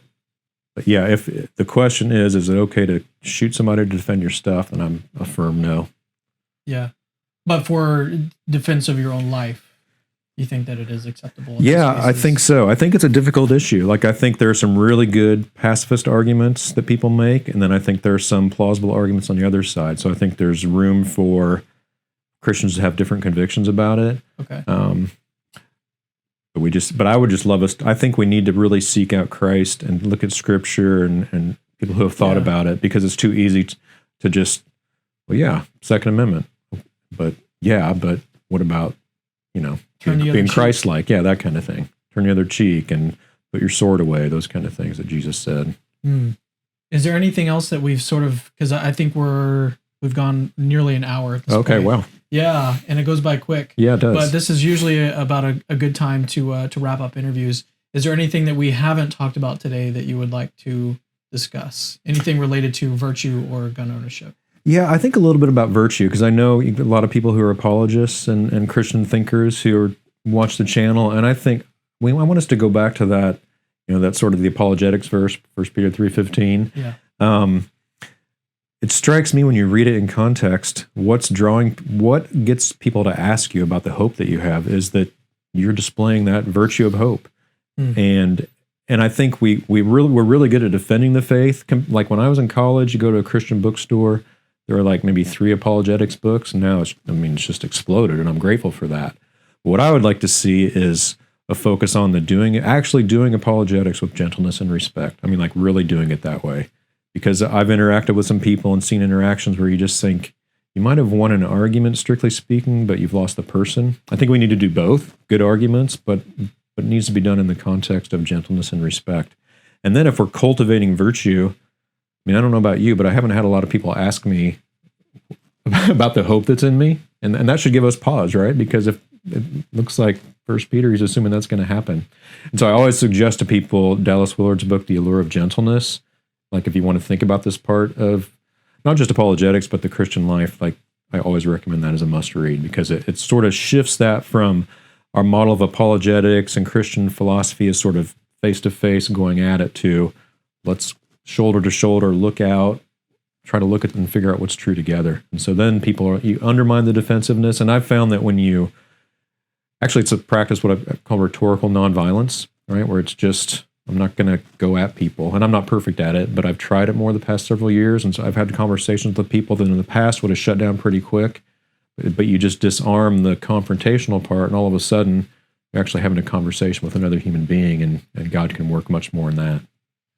Speaker 1: yeah, if the question is it okay to shoot somebody to defend your stuff, then I'm a firm no. Yeah. But for defense of your own life, you think that it is acceptable?
Speaker 2: Yeah, I think so. I think it's a difficult issue. Like, I think there are some really good pacifist arguments that people make, and then I think there are some plausible arguments on the other side. So I think there's room for Christians to have different convictions about it.
Speaker 1: Okay.
Speaker 2: But I would just love us. I think we need to really seek out Christ and look at Scripture and people who have thought about it, because it's too easy to just, well, yeah, Second Amendment. But what about, being Christ-like? Yeah, that kind of thing. Turn the other cheek and put your sword away, those kind of things that Jesus said.
Speaker 1: Is there anything else that we've sort of, because I think we've gone nearly an hour at this point.
Speaker 2: Wow.
Speaker 1: Yeah, and it goes by quick.
Speaker 2: Yeah, it does.
Speaker 1: But this is usually about a good time to wrap up interviews. Is there anything that we haven't talked about today that you would like to discuss? Anything related to virtue or gun ownership?
Speaker 2: Yeah, I think a little bit about virtue, because I know a lot of people who are apologists and Christian thinkers who watch the channel, and I think I want us to go back to that, that's sort of the apologetics verse, 1 Peter 3:15.
Speaker 1: Yeah.
Speaker 2: It strikes me when you read it in context, what gets people to ask you about the hope that you have is that you're displaying that virtue of hope. And I think we're really good at defending the faith. Like when I was in college, you go to a Christian bookstore, there were like maybe 3 apologetics books, and now it's just exploded, and I'm grateful for that. What I would like to see is a focus on actually doing apologetics with gentleness and respect. Like really doing it that way. Because I've interacted with some people and seen interactions where you just think you might have won an argument, strictly speaking, but you've lost the person. I think we need to do both, good arguments, but it needs to be done in the context of gentleness and respect. And then if we're cultivating virtue, I don't know about you, but I haven't had a lot of people ask me about the hope that's in me. And that should give us pause, right? Because if it looks like 1 Peter, he's assuming that's going to happen. And so I always suggest to people Dallas Willard's book, The Allure of Gentleness. Like if you want to think about this part of not just apologetics, but the Christian life, like I always recommend that as a must read, because it sort of shifts that from our model of apologetics and Christian philosophy as sort of face-to-face going at it to let's shoulder to shoulder, look out, try to look at and figure out what's true together. And so then you undermine the defensiveness. And I've found that it's a practice, what I call rhetorical nonviolence, right? Where it's just, I'm not going to go at people, and I'm not perfect at it, but I've tried it more the past several years. And so I've had conversations with people that in the past would have shut down pretty quick, but you just disarm the confrontational part, and all of a sudden you're actually having a conversation with another human being, and God can work much more in that.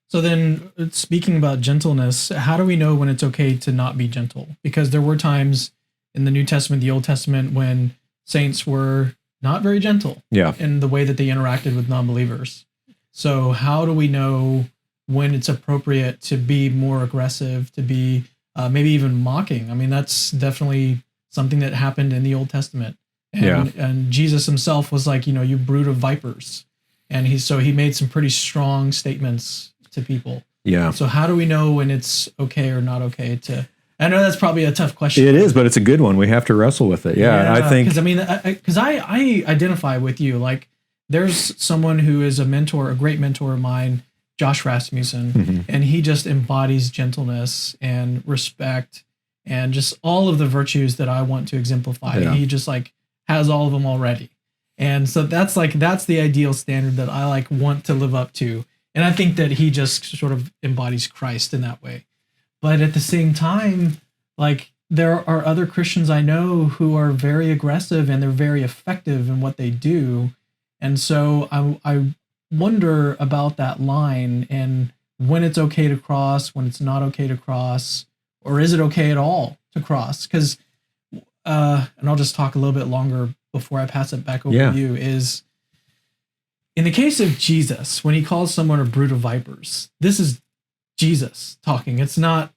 Speaker 1: So then, speaking about gentleness, how do we know when it's okay to not be gentle? Because there were times in the New Testament, the Old Testament, when saints were not very gentle in the way that they interacted with non-believers. So how do we know when it's appropriate to be more aggressive, to be maybe even mocking? That's definitely something that happened in the Old Testament. And Jesus himself was like, you brood of vipers. And he made some pretty strong statements to people. Yeah. So how do we know when it's okay or not okay to... I know that's probably a tough question.
Speaker 2: It is, but it's a good one. We have to wrestle with it. Yeah, I think...
Speaker 1: Because I identify with you. Like, there's someone who is a great mentor of mine, Josh Rasmussen, and he just embodies gentleness and respect and just all of the virtues that I want to exemplify. Yeah. He just like has all of them already. And so that's the ideal standard that I want to live up to. And I think that he just sort of embodies Christ in that way. But at the same time, there are other Christians I know who are very aggressive and they're very effective in what they do. And so I wonder about that line and when it's okay to cross, when it's not okay to cross, or is it okay at all to cross? Because, and I'll just talk a little bit longer before I pass it back over to you, is in the case of Jesus, when he calls someone a brood of vipers, this is Jesus talking. It's not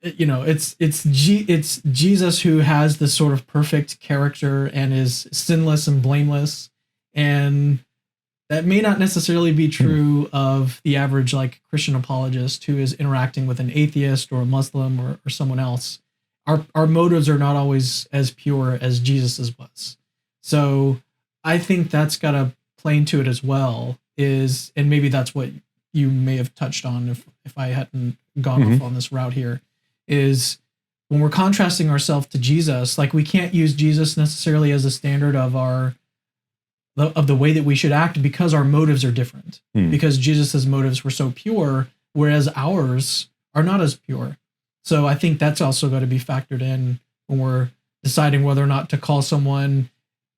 Speaker 1: it's Jesus who has this sort of perfect character and is sinless and blameless. And that may not necessarily be true of the average Christian apologist who is interacting with an atheist or a Muslim or someone else. Our motives are not always as pure as Jesus's was. So I think that's got to play into it as well, and maybe that's what you may have touched on if I hadn't gone off on this route here, is when we're contrasting ourselves to Jesus, like we can't use Jesus necessarily as a standard of the way that we should act because our motives are different. Because Jesus's motives were so pure, whereas ours are not as pure. So I think that's also got to be factored in when we're deciding whether or not to call someone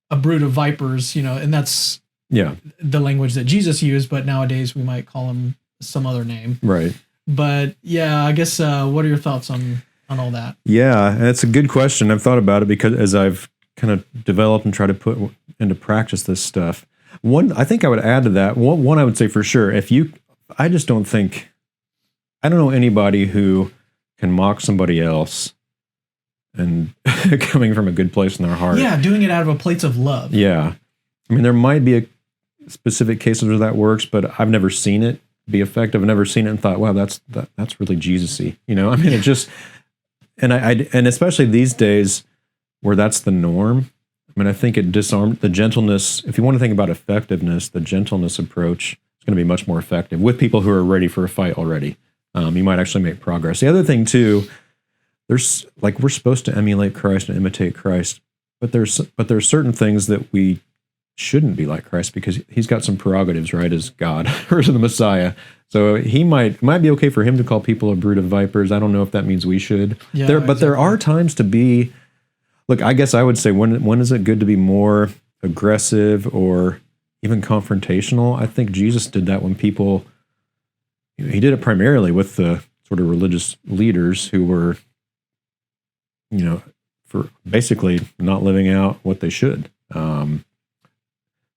Speaker 1: a brood of vipers, and that's the language that Jesus used, but nowadays we might call him some other name.
Speaker 2: Right.
Speaker 1: But yeah, I guess what are your thoughts on all that?
Speaker 2: Yeah, that's a good question. I've thought about it because as I've kind of developed and tried to put into practice this stuff. One, I think I would add to that. One I would say for sure, I don't know anybody who can mock somebody else and coming from a good place in their heart.
Speaker 1: Yeah, doing it out of a place of love.
Speaker 2: Yeah. I mean, there might be a specific cases where that works, but I've never seen it be effective. I've never seen it and thought, wow, that's really Jesus-y. I mean, it just, and and especially these days where that's the norm, I mean, I think it disarmed the gentleness. If you want to think about effectiveness, the gentleness approach is going to be much more effective with people who are ready for a fight already. You might actually make progress. The other thing too, we're supposed to emulate Christ and imitate Christ, but there's certain things that we shouldn't be like Christ because he's got some prerogatives, right, as God or as the Messiah. So it might be okay for him to call people a brood of vipers. I don't know if that means we should. Yeah, but there are times to be. Look, I guess I would say when is it good to be more aggressive or even confrontational? I think Jesus did that when people. He did it primarily with the sort of religious leaders who were, for basically not living out what they should, who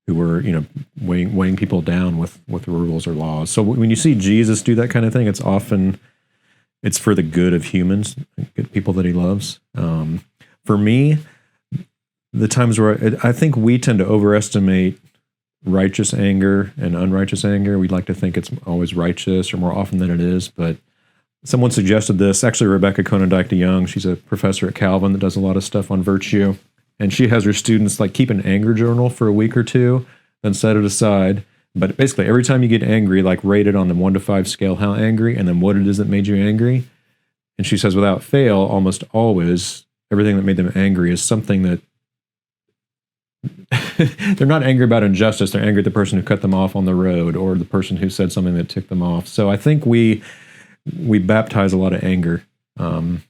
Speaker 2: were, weighing people down with rules or laws. So when you see Jesus do that kind of thing, it's for the good of humans, good people that he loves. For me, the times where I think we tend to overestimate righteous anger and unrighteous anger. We'd like to think it's always righteous or more often than it is, but someone suggested this. Actually, Rebecca Konendijk de Young, she's a professor at Calvin that does a lot of stuff on virtue, and she has her students keep an anger journal for a week or two, then set it aside. But basically, every time you get angry, rate it on the 1 to 5 scale, how angry, and then what it is that made you angry. And she says, without fail, almost always, everything that made them angry is something that they're not angry about injustice. They're angry at the person who cut them off on the road or the person who said something that ticked them off. So I think we baptize a lot of anger. And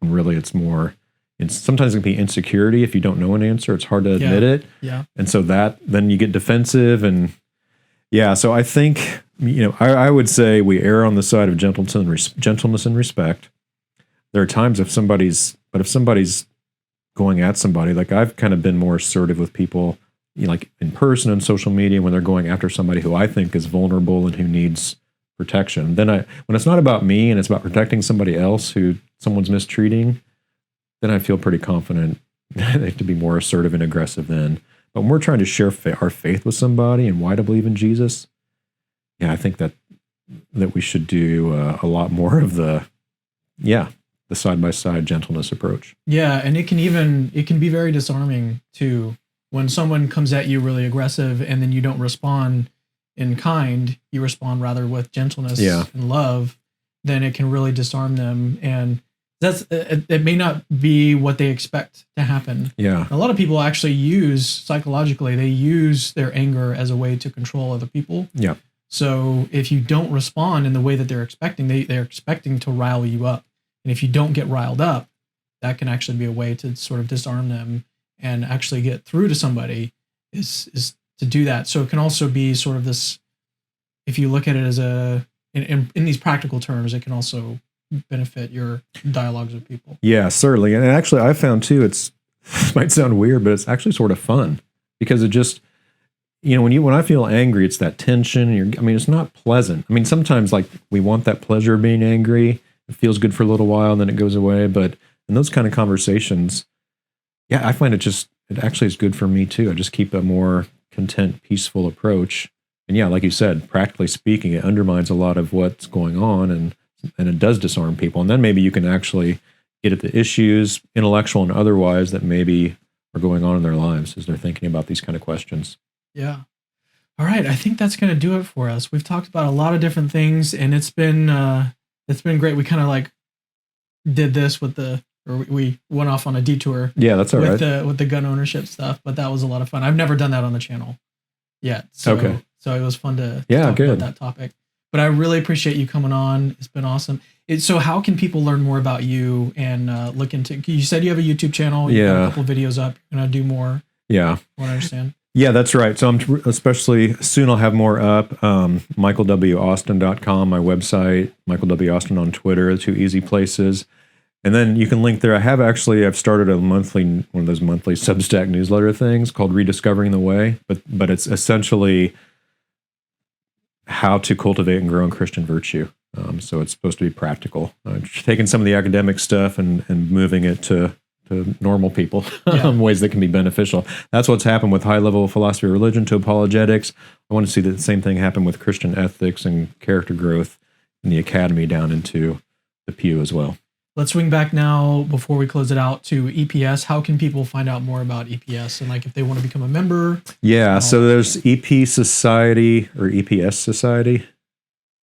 Speaker 2: really, sometimes it can be insecurity. If you don't know an answer, it's hard to admit it.
Speaker 1: Yeah.
Speaker 2: And so then you get defensive. And yeah, so I think, I would say we err on the side of gentleness and respect. There are times if somebody's going at somebody, I've kind of been more assertive with people, in person and social media when they're going after somebody who I think is vulnerable and who needs protection. Then when it's not about me and it's about protecting somebody else who someone's mistreating, then I feel pretty confident to be more assertive and aggressive then. But when we're trying to share our faith with somebody and why to believe in Jesus, yeah, I think that we should do a lot more of the side-by-side gentleness approach.
Speaker 1: Yeah, and it can be very disarming too when someone comes at you really aggressive and then you don't respond in kind, you respond rather with gentleness and love, then it can really disarm them. And it may not be what they expect to happen.
Speaker 2: Yeah.
Speaker 1: A lot of people actually psychologically, they use their anger as a way to control other people.
Speaker 2: Yeah.
Speaker 1: So if you don't respond in the way that they're expecting, they're expecting to rile you up. And if you don't get riled up, that can actually be a way to sort of disarm them and actually get through to somebody is to do that. So it can also be sort of this, if you look at it as in these practical terms, it can also benefit your dialogues with people.
Speaker 2: Yeah, certainly. And actually I found too, it might sound weird, but it's actually sort of fun because it just, when I feel angry, it's that tension. It's not pleasant. Sometimes we want that pleasure of being angry. It feels good for a little while and then it goes away. But in those kind of conversations, yeah, I find it actually is good for me too. I just keep a more content, peaceful approach. And yeah, like you said, practically speaking, it undermines a lot of what's going on and it does disarm people. And then maybe you can actually get at the issues, intellectual and otherwise, that maybe are going on in their lives as they're thinking about these kind of questions.
Speaker 1: Yeah. All right. I think that's going to do it for us. We've talked about a lot of different things and it's been great. We kind of did this with the or we went off on a detour.
Speaker 2: Yeah, that's all
Speaker 1: with
Speaker 2: right.
Speaker 1: the gun ownership stuff, but that was a lot of fun. I've never done that on the channel yet. So,
Speaker 2: Okay.
Speaker 1: So it was fun to
Speaker 2: Yeah,
Speaker 1: talk
Speaker 2: good.
Speaker 1: about that topic. But I really appreciate you coming on. It's been awesome. So how can people learn more about you and look into, you said you have a YouTube channel. You got a couple videos up. You're going to do more.
Speaker 2: Yeah.
Speaker 1: I want to understand.
Speaker 2: Yeah, that's right. So I'm especially soon I'll have more up. michaelwaustin.com, my website, Michael W. Austin on Twitter, the two easy places. And then you can link there. I've started one of those monthly Substack newsletter things called Rediscovering the Way, but it's essentially how to cultivate and grow in Christian virtue. So it's supposed to be practical. Taking some of the academic stuff and moving it to normal people, ways that can be beneficial. That's what's happened with high-level philosophy of religion to apologetics. I want to see the same thing happen with Christian ethics and character growth in the academy down into the pew as well.
Speaker 1: Let's swing back now before we close it out to EPS. How can people find out more about EPS and like if they want to become a member?
Speaker 2: Yeah, so there's EP Society or EPS Society.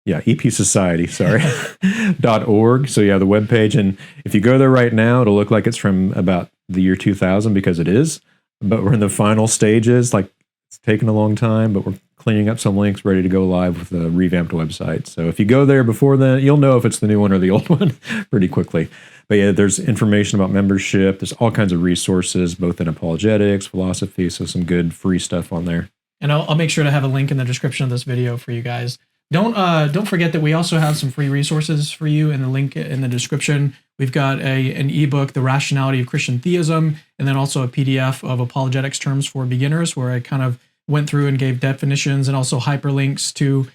Speaker 2: Yeah, EP Society, sorry, .org. So yeah, the webpage. And if you go there right now, it'll look like it's from about the year 2000 because it is. But we're in the final stages. Like it's taken a long time, but we're cleaning up some links, ready to go live with a revamped website. So if you go there before then, you'll know if it's the new one or the old one pretty quickly. But yeah, there's information about membership. There's all kinds of resources, both in apologetics, philosophy. So some good free stuff on there. And
Speaker 1: I'll make sure to have a link in the description of this video for you guys. Don't forget that we also have some free resources for you in the link in the description. We've got an ebook, The Rationality of Christian Theism, and then also a PDF of apologetics terms for beginners, where I kind of went through and gave definitions and also hyperlinks to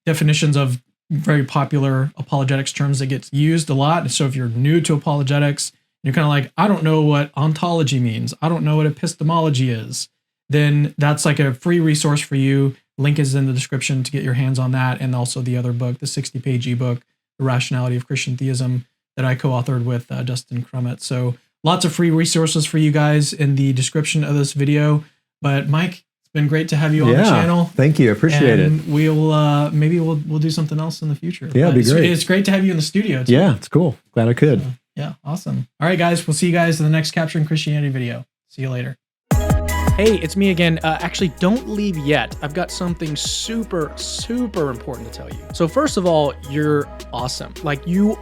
Speaker 1: definitions of very popular apologetics terms that get used a lot. So if you're new to apologetics, you're kind of like, I don't know what ontology means, I don't know what epistemology is, then that's like a free resource for you. Link is in the description to get your hands on that, and also the other book, the 60-page ebook, The Rationality of Christian Theism, that I co-authored with Dustin Crummett. So lots of free resources for you guys in the description of this video. But Mike, it's been great to have you on the channel.
Speaker 2: Thank you. Appreciate it.
Speaker 1: We'll maybe we'll do something else in the future.
Speaker 2: Yeah, it'd be great.
Speaker 1: It's great to have you in the studio too.
Speaker 2: Yeah, it's cool. Glad I could.
Speaker 1: So, yeah, awesome. All right, guys, we'll see you guys in the next Capturing Christianity video. See you later. Hey, it's me again. Actually, don't leave yet. I've got something super, super important to tell you. So first of all, you're awesome. Like you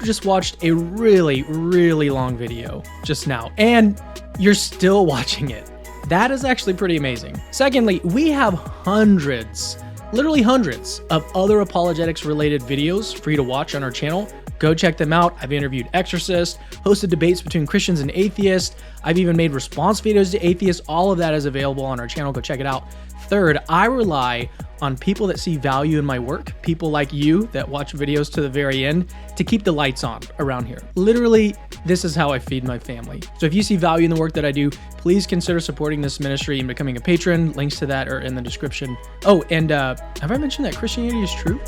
Speaker 1: just watched a really, really long video just now, and you're still watching it. That is actually pretty amazing. Secondly, we have hundreds, literally hundreds of other apologetics related videos for you to watch on our channel. Go check them out. I've interviewed exorcists, hosted debates between Christians and atheists. I've even made response videos to atheists. All of that is available on our channel. Go check it out. Third, I rely on people that see value in my work, people like you that watch videos to the very end, to keep the lights on around here. Literally, this is how I feed my family. So if you see value in the work that I do, please consider supporting this ministry and becoming a patron. Links to that are in the description. Oh, and have I mentioned that Christianity is true?